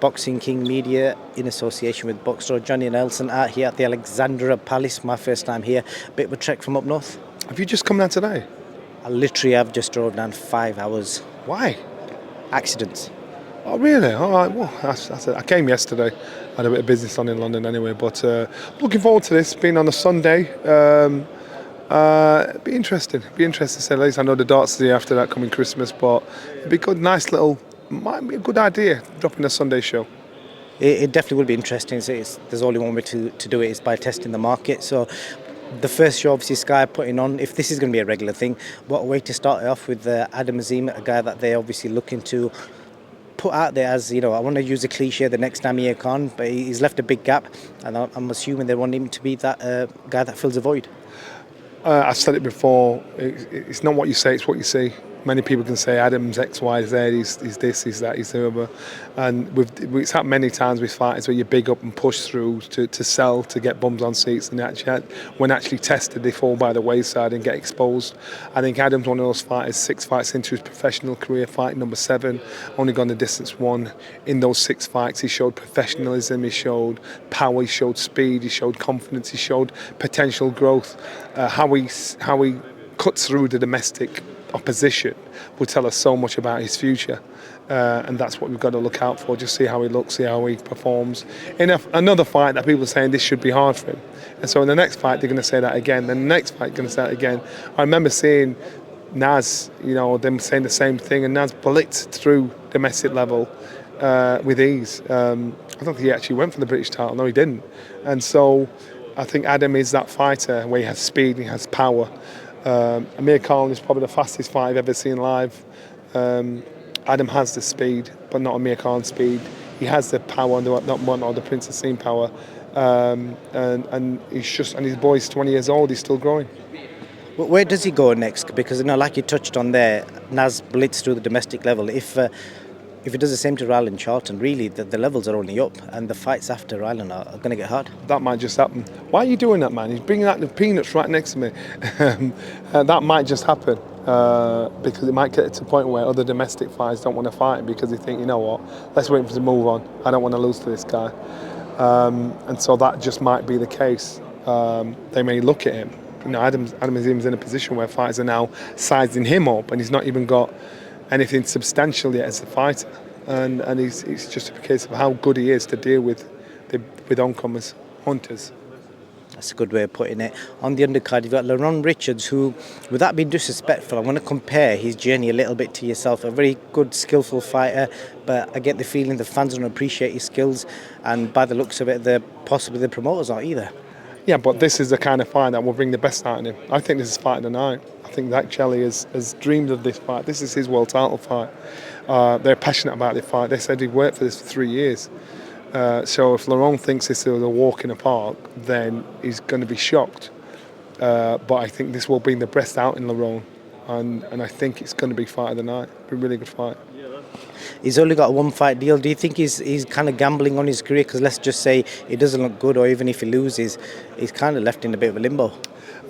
Boxing King Media in association with Boxstore. Johnny Nelson out here at the Alexandra Palace. My first time here. Bit of a trek from up north. Have you just come down today? I literally have just drove down 5 hours. Why? Accidents. Oh, really? All right. Well, that's it. I came yesterday. I had a bit of business on in London anyway. But looking forward to this. Being on a Sunday. Be interesting. Be interesting to say the least. I know the darts the day after that coming Christmas, but it'd be good. Nice little. Might be a good idea dropping a Sunday show. It definitely will be interesting. There's only one way to do it is by testing the market. So the first show, obviously, Sky are putting on, if this is going to be a regular thing, what a way to start it off with Adam Azim, a guy that they're obviously looking to put out there as, I want to use a cliche, the next Amir Khan, but he's left a big gap, and I'm assuming they want him to be that guy that fills a void. I've said it before, it's not what you say, it's what you see. Many people can say Adam's X, Y, Z, he's this, he's that, he's the other. And it's happened many times with fighters where you big up and push through to sell, to get bums on seats, and when actually tested, they fall by the wayside and get exposed. I think Adam's one of those fighters, 6 fights into his professional career, fight number 7, only gone the distance 1. In those 6 fights, he showed professionalism, he showed power, he showed speed, he showed confidence, he showed potential growth. How he cuts through the domestic opposition will tell us so much about his future, and that's what we've got to look out for. Just see how he looks, see how he performs. In another fight that people are saying this should be hard for him, and so in the next fight they're going to say that again, then the next fight they're going to say that again. I remember seeing Naz, them saying the same thing, and Naz blitzed through domestic level with ease. I don't think he actually went for the British title. No, he didn't. And so I think Adam is that fighter where he has speed, he has power. Amir Khan is probably the fastest fight I've ever seen live. Adam has the speed, but not Amir Khan's speed. He has the power, not the Prince Azim power. And his boy's 20 years old. He's still growing. Where does he go next? Because like you touched on there, Naz blitzed through the domestic level. If he does the same to Ryland Charlton, really the levels are only up, and the fights after Ryland are going to get hard. That might just happen. Why are you doing that, man? He's bringing out the peanuts right next to me. That might just happen because it might get to a point where other domestic fighters don't want to fight him because they think, you know what, let's wait for him to move on. I don't want to lose to this guy. And so that just might be the case. They may look at him. Adam Azim's in a position where fighters are now sizing him up, and he's not even got anything substantial yet as a fighter, and it's just a case of how good he is to deal with oncomers, hunters. That's a good way of putting it. On the undercard, you've got Leron Richards, who, without being disrespectful, I'm going to compare his journey a little bit to yourself. A very good, skillful fighter, but I get the feeling the fans don't appreciate his skills, and by the looks of it, possibly the promoters aren't either. Yeah, but this is the kind of fight that will bring the best out in him. I think this is fight of the night. I think Zach Shelley has dreamed of this fight. This is his world title fight. They're passionate about the fight. They said he'd worked for this for 3 years. So if Laurent thinks this is a walk in the park, then he's going to be shocked. But I think this will bring the best out in Laurent. And I think it's going to be fight of the night. It'll be a really good fight. He's only got a 1-fight deal. Do you think he's kind of gambling on his career? Because let's just say it doesn't look good, or even if he loses, he's kind of left in a bit of a limbo.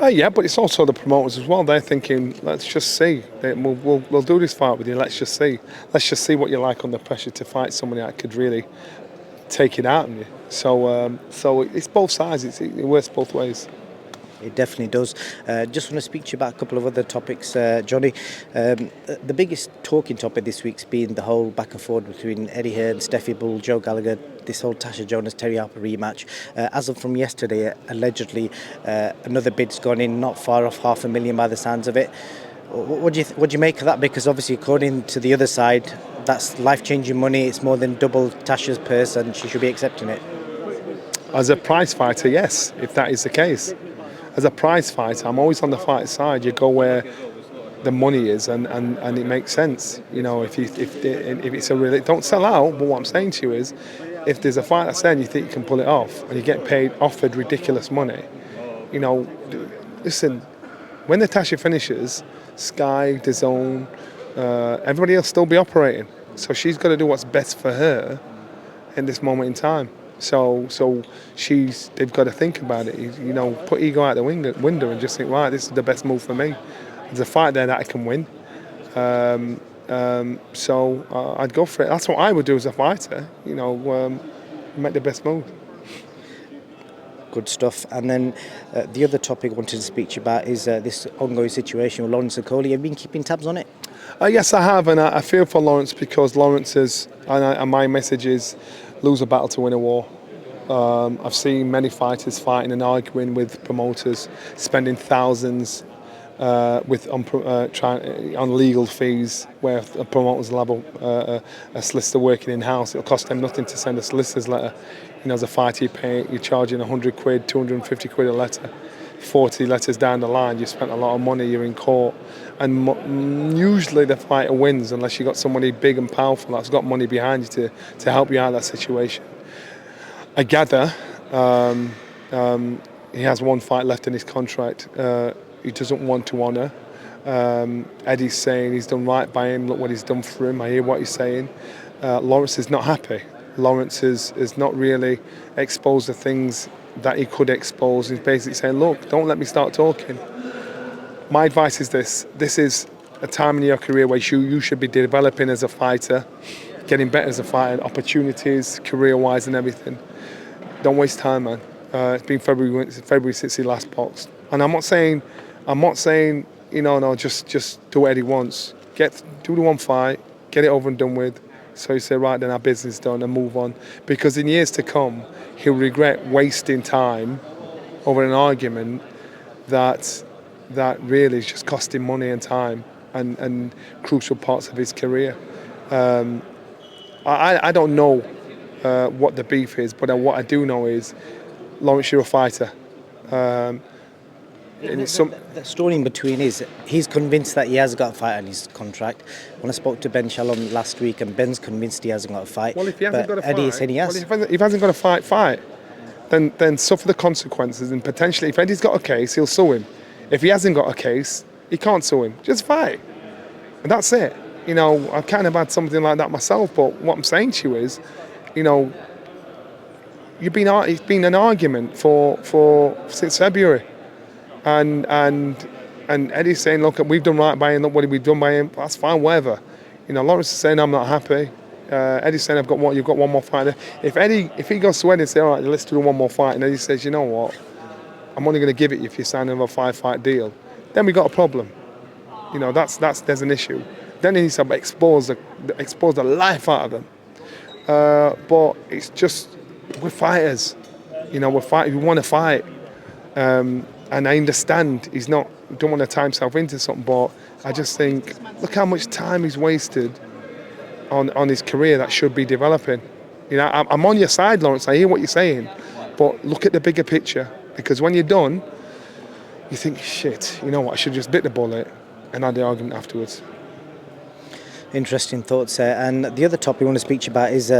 Yeah, but it's also the promoters as well. They're thinking, let's just see. We'll do this fight with you. Let's just see. Let's just see what you're like under pressure to fight somebody that could really take it out on you. So it's both sides. It works both ways. It definitely does. Just want to speak to you about a couple of other topics, Johnny. The biggest talking topic this week's been the whole back and forth between Eddie Hearn, Steffi Bull, Joe Gallagher, this whole Tasha Jonas, Terry Harper rematch. As of from yesterday, allegedly, another bid's gone in, not far off $500,000 by the sounds of it. What do you make of that? Because obviously, according to the other side, that's life-changing money. It's more than double Tasha's purse, and she should be accepting it. As a prize fighter, yes, if that is the case. As a prize fighter, I'm always on the fighter side. You go where the money is, and it makes sense. If it's a really, don't sell out. But what I'm saying to you is, if there's a fight that's there and you think you can pull it off, and you get offered ridiculous money, listen. When Natasha finishes, Sky, DAZN, everybody else still be operating. So she's got to do what's best for her in this moment in time. So they've got to think about it. Put ego out the window and just think, right, this is the best move for me. There's a fight there that I can win, I'd go for it. That's what I would do as a fighter. Make the best move. Good stuff. And then the other topic I wanted to speak to you about is this ongoing situation with Lawrence Okoli. Have you been keeping tabs on it? Yes, I have, and I feel for Lawrence because Lawrence is, and my message is, lose a battle to win a war. I've seen many fighters fighting and arguing with promoters, spending thousands on legal fees, where a promoters will have a solicitor working in house. It'll cost them nothing to send a solicitor's letter. As a fighter, you're charging 100 quid, 250 quid a letter. 40 letters down the line, you spent a lot of money, you're in court, and usually the fighter wins unless you've got somebody big and powerful that's got money behind you to help you out of that situation. I gather he has one fight left in his contract he doesn't want to honour. Eddie's saying he's done right by him, look what he's done for him, I hear what he's saying. Lawrence is not happy. Lawrence has not really exposed the things that he could expose. He's basically saying, look, don't let me start talking. My advice is this is a time in your career where you should be developing as a fighter, getting better as a fighter, opportunities, career-wise and everything. Don't waste time, man. It's been February since he last boxed. And I'm not saying, just do what Eddie wants. Do the one fight, get it over and done with. So you say, right, then our business is done and move on. Because in years to come, he'll regret wasting time over an argument that really is just costing money and time and crucial parts of his career. I don't know what the beef is, but what I do know is, Lawrence, you're a fighter. The story in between is he's convinced that he has got a fight on his contract. When I spoke to Ben Shalom last week, and Ben's convinced he hasn't got a fight. Well, if he hasn't got a fight, Eddie said he has. Well, if he hasn't got a fight, then suffer the consequences. And potentially, if Eddie's got a case, he'll sue him. If he hasn't got a case, he can't sue him. Just fight, and that's it. I kind of had something like that myself. But what I'm saying to you is, it's been an argument for since February. And Eddie's saying, look, we've done right by him, look what we've done by him, that's fine, whatever. Lawrence is saying, I'm not happy. Eddie's saying, you've got one more fight. If he goes to Eddie and says, all right, let's do one more fight, and Eddie says, you know what, I'm only going to give it you if you sign another 5-fight deal, then we got a problem. There's an issue. Then he needs to expose the life out of them. But it's just, we're fighters. We're fighters, we want to fight. And I understand don't want to tie himself into something, but I just think, look how much time he's wasted on his career that should be developing. I'm on your side, Lawrence, I hear what you're saying, but look at the bigger picture, because when you're done, you think, shit, you know what, I should just bit the bullet and had the argument afterwards. Interesting thoughts there. And the other topic I want to speak to you about is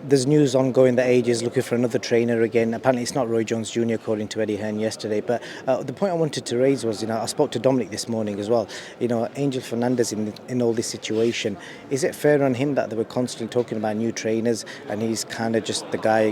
there's news ongoing that Age is looking for another trainer again. Apparently it's not Roy Jones Jr. according to Eddie Hearn yesterday. But the point I wanted to raise was, I spoke to Dominic this morning as well. Angel Fernandez in all this situation. Is it fair on him that they were constantly talking about new trainers and he's kind of just the guy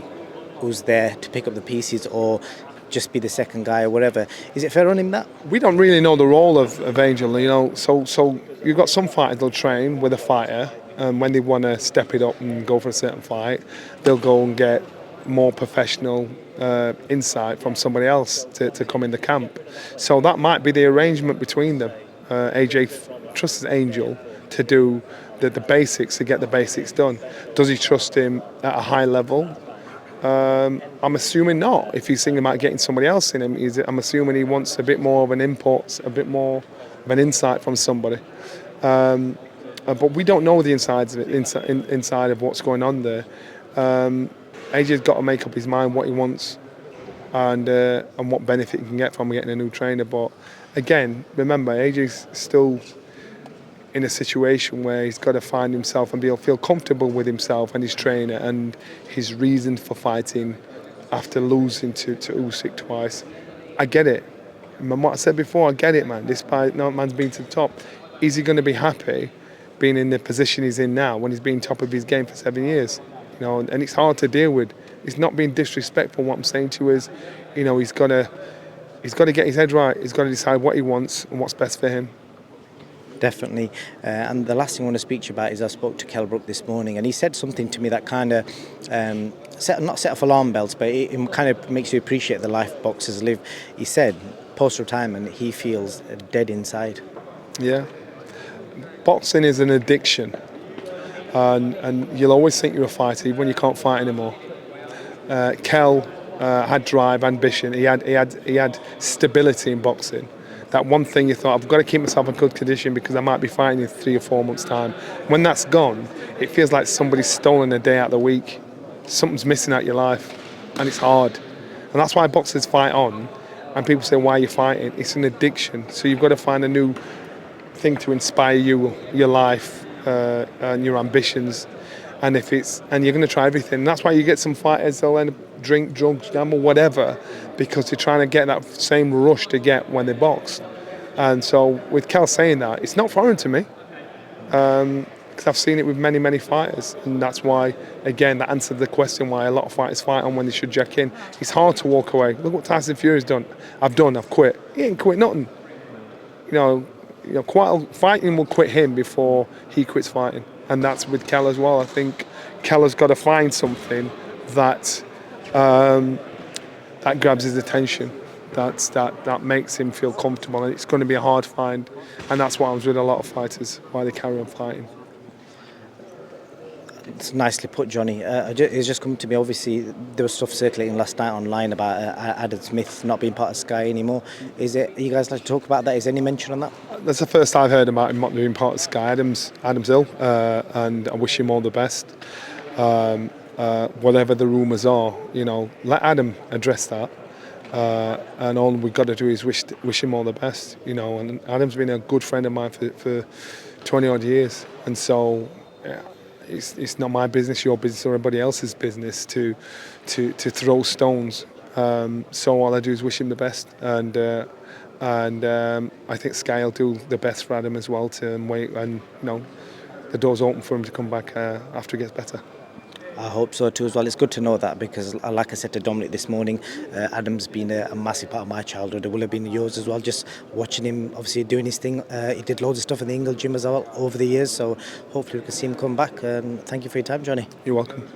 who's there to pick up the pieces or just be the second guy or whatever? Is it fair on him that? We don't really know the role of Angel, so you've got some fighters that'll train with a fighter. When they want to step it up and go for a certain fight, they'll go and get more professional insight from somebody else to come in the camp. So that might be the arrangement between them. AJ trusts Angel to do the basics, to get the basics done. Does he trust him at a high level? I'm assuming not. If he's thinking about getting somebody else in him, I'm assuming he wants a bit more of an input, a bit more of an insight from somebody. But we don't know the inside of what's going on there. AJ's got to make up his mind what he wants and what benefit he can get from getting a new trainer. But again, remember, AJ's still in a situation where he's got to find himself and feel comfortable with himself and his trainer and his reason for fighting after losing to Usyk twice. I get it. And what I said before, I get it, man. This man's been to the top. Is he going to be happy being in the position he's in now when he's been top of his game for 7 years? And it's hard to deal with. It's not being disrespectful. What I'm saying to you is, he's got to get his head right. He's got to decide what he wants and what's best for him. Definitely. And the last thing I want to speak to you about is I spoke to Kell Brook this morning, and he said something to me that kind of not set off alarm bells, but it kind of makes you appreciate the life boxers live. He said post-retirement he feels dead inside. Yeah. Boxing is an addiction, and you'll always think you're a fighter even when you can't fight anymore. Kell had drive, ambition. He had stability in boxing. That one thing you thought, I've got to keep myself in good condition because I might be fighting in 3 or 4 months' time. When that's gone, it feels like somebody's stolen a day out of the week. Something's missing out your life, and it's hard. And that's why boxers fight on. And people say, why are you fighting? It's an addiction. So you've got to find a new thing to inspire you, your life, and your ambitions. And you're going to try everything. And that's why you get some fighters, they'll end up drink, drugs, gamble, whatever, because they're trying to get that same rush to get when they box. And so with Kell saying that, it's not foreign to me, because I've seen it with many, many fighters. And that's why, again, that answered the question why a lot of fighters fight on when they should jack in. It's hard to walk away. Look what Tyson Fury's done. I've quit. He ain't quit nothing. Fighting will quit him before he quits fighting. And that's with Kell as well. I think Keller's got to find something that grabs his attention, that makes him feel comfortable, and it's going to be a hard find. And that's what I was with a lot of fighters, why they carry on fighting. It's nicely put, Johnny. It's just come to me, obviously, there was stuff circulating last night online about Adam Smith not being part of Sky anymore. Are you guys like to talk about that? Is there any mention on that? That's the first I've heard about him not being part of Sky. Adam's ill, and I wish him all the best. Whatever the rumours are, let Adam address that. And all we've got to do is wish him all the best. And Adam's been a good friend of mine for 20 odd years, and so. It's not my business, your business, or anybody else's business to throw stones. So all I do is wish him the best, and I think Sky will do the best for Adam as well to wait, and the door's open for him to come back after he gets better. I hope so too as well. It's good to know that because, like I said to Dominic this morning, Adam's been a massive part of my childhood. It will have been yours as well. Just watching him, obviously doing his thing. He did loads of stuff in the Ingle gym as well over the years. So hopefully we can see him come back. Thank you for your time, Johnny. You're welcome.